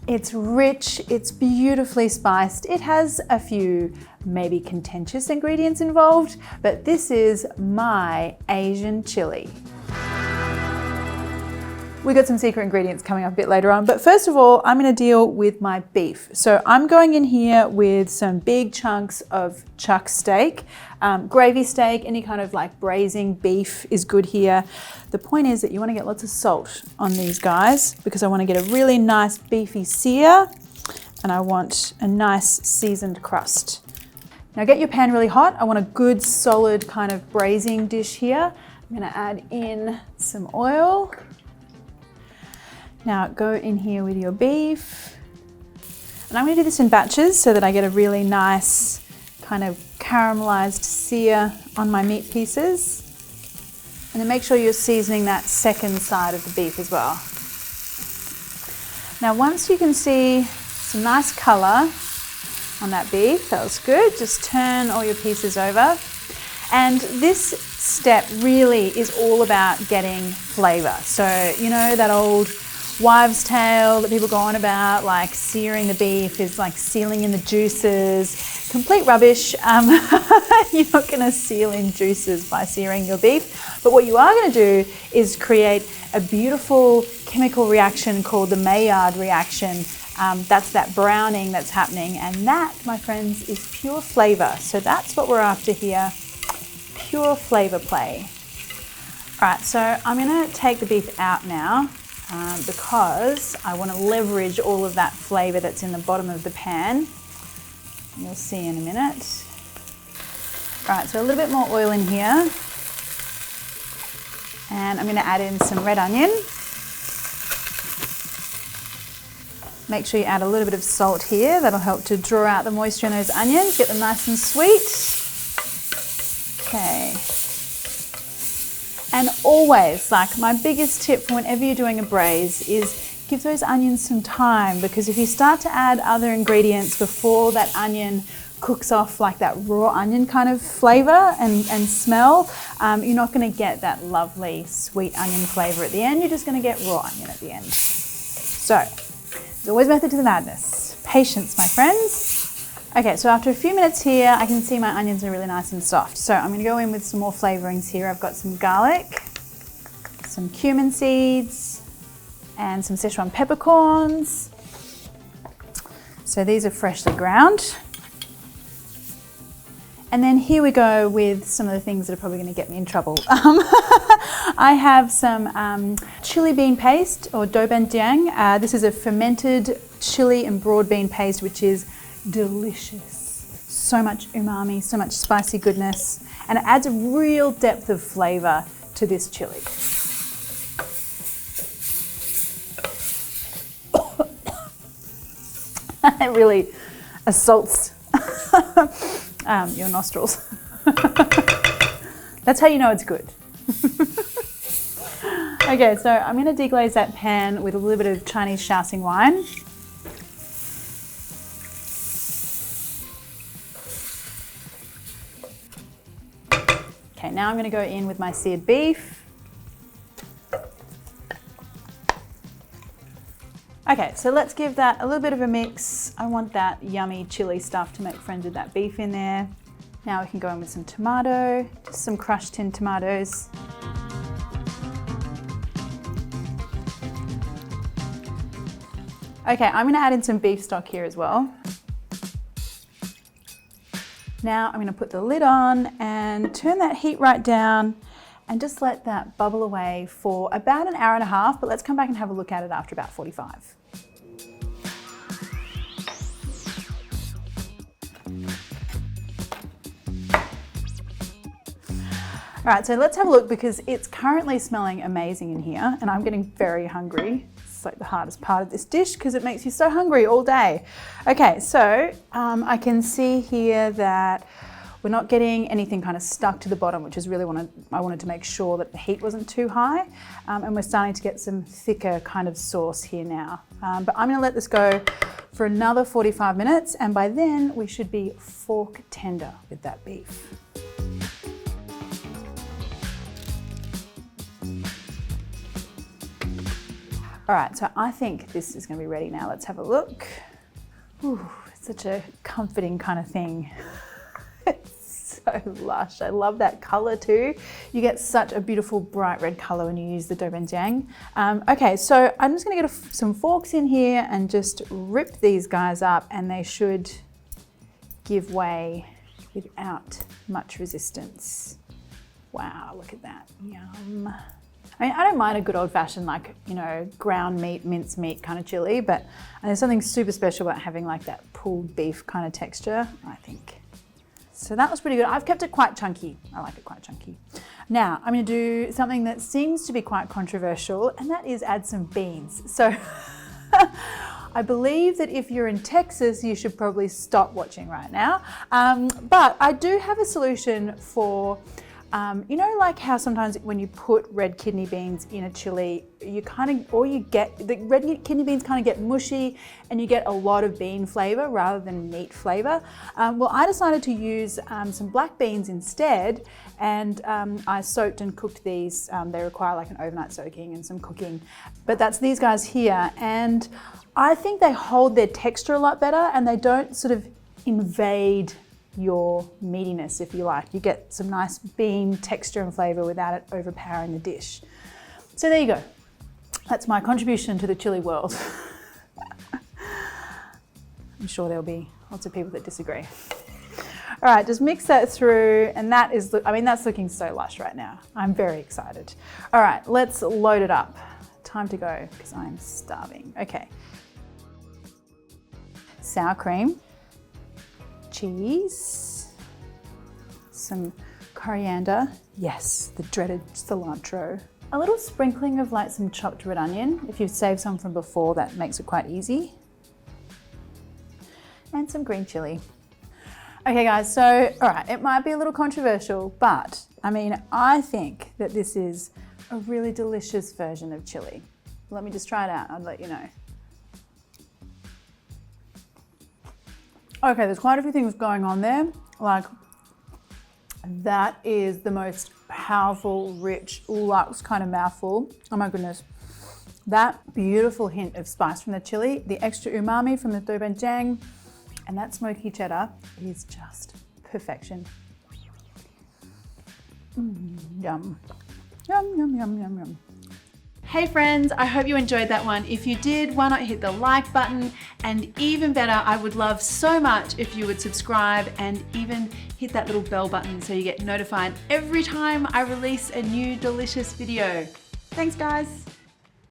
It's rich, it's beautifully spiced. It has a few maybe contentious ingredients involved, but this is my Asian chili. We got some secret ingredients coming up a bit later on, but first of all, I'm going to deal with my beef. So I'm going in here with some big chunks of chuck steak, gravy steak, any kind of like braising beef is good here. The point is that you want to get lots of salt on these guys because I want to get a really nice beefy sear and I want a nice seasoned crust. Now get your pan really hot. I want a good solid kind of braising dish here. I'm going to add in some oil. Now go in here with your beef. And I'm going to do this in batches so that I get a really nice kind of caramelized sear on my meat pieces. And then make sure you're seasoning that second side of the beef as well. Now once you can see some nice color on that beef, that was good, just turn all your pieces over. And this step really is all about getting flavor. So you know that old wives' tale that people go on about, like searing the beef is like sealing in the juices. Complete rubbish. You're not going to seal in juices by searing your beef. But what you are going to do is create a beautiful chemical reaction called the Maillard reaction. That's that browning that's happening. And that, my friends, is pure flavor. So that's what we're after here. Pure flavor play. All right, so I'm going to take the beef out now. Because I want to leverage all of that flavour that's in the bottom of the pan. You'll see in a minute. Right, so a little bit more oil in here. And I'm going to add in some red onion. Make sure you add a little bit of salt here. That'll help to draw out the moisture in those onions, get them nice and sweet. Okay. And always, like my biggest tip for whenever you're doing a braise is give those onions some time, because if you start to add other ingredients before that onion cooks off, like that raw onion kind of flavour and smell, you're not going to get that lovely sweet onion flavour at the end. You're just going to get raw onion at the end. So there's always a method to the madness. Patience, my friends. Okay, so after a few minutes here, I can see my onions are really nice and soft. So I'm going to go in with some more flavourings here. I've got some garlic, some cumin seeds, and some Szechuan peppercorns. So these are freshly ground. And then here we go with some of the things that are probably going to get me in trouble. I have some chili bean paste, or doubanjiang. This is a fermented chili and broad bean paste, which is delicious. So much umami, so much spicy goodness, and it adds a real depth of flavour to this chili. It really assaults your nostrils. That's how you know it's good. Okay, so I'm going to deglaze that pan with a little bit of Chinese Shaoxing wine. Okay, now I'm going to go in with my seared beef. Okay, so let's give that a little bit of a mix. I want that yummy chili stuff to make friends with that beef in there. Now we can go in with some tomato, just some crushed tinned tomatoes. Okay, I'm going to add in some beef stock here as well. Now I'm going to put the lid on and turn that heat right down and just let that bubble away for about an hour and a half, but let's come back and have a look at it after about 45. All right, so let's have a look because it's currently smelling amazing in here and I'm getting very hungry. It's like the hardest part of this dish because it makes you so hungry all day. Okay, so I can see here that we're not getting anything kind of stuck to the bottom, which is really I wanted to make sure that the heat wasn't too high. And we're starting to get some thicker kind of sauce here now. But I'm gonna let this go for another 45 minutes and by then we should be fork tender with that beef. All right, so I think this is gonna be ready now. Let's have a look. Ooh, it's such a comforting kind of thing. It's so lush. I love that color too. You get such a beautiful bright red color when you use the dobenjang. Okay, so I'm just gonna get some forks in here and just rip these guys up, and they should give way without much resistance. Wow, look at that, yum. I mean, I don't mind a good old fashioned, like, you know, ground meat, mince meat kind of chili, but there's something super special about having like that pulled beef kind of texture, I think. So that was pretty good. I've kept it quite chunky. I like it quite chunky. Now I'm gonna do something that seems to be quite controversial, and that is add some beans. So I believe that if you're in Texas, you should probably stop watching right now. But I do have a solution for, you know, like how sometimes when you put red kidney beans in a chili, the red kidney beans kind of get mushy and you get a lot of bean flavor rather than meat flavor. Well, I decided to use some black beans instead, and I soaked and cooked these. They require like an overnight soaking and some cooking, but that's these guys here. And I think they hold their texture a lot better, and they don't sort of invade your meatiness, if you like. You get some nice bean texture and flavor without it overpowering the dish. So there you go. That's my contribution to the chili world. I'm sure there'll be lots of people that disagree. All right, just mix that through, and that is, I mean, that's looking so lush right now. I'm very excited. All right, let's load it up. Time to go, because I'm starving. Okay. Sour cream, cheese, some coriander, yes, the dreaded cilantro, a little sprinkling of like some chopped red onion. If you've saved some from before, that makes it quite easy, and some green chili. Okay guys, so all right, it might be a little controversial, but I mean, I think that this is a really delicious version of chili. Let me just try it out, I'll let you know. Okay, there's quite a few things going on there. Like, that is the most powerful, rich, luxe kind of mouthful. Oh my goodness. That beautiful hint of spice from the chili, the extra umami from the dobenjang, and that smoky cheddar is just perfection. Yum. Yum, yum, yum, yum, yum. Hey friends, I hope you enjoyed that one. If you did, why not hit the like button? And even better, I would love so much if you would subscribe and even hit that little bell button so you get notified every time I release a new delicious video. Thanks guys.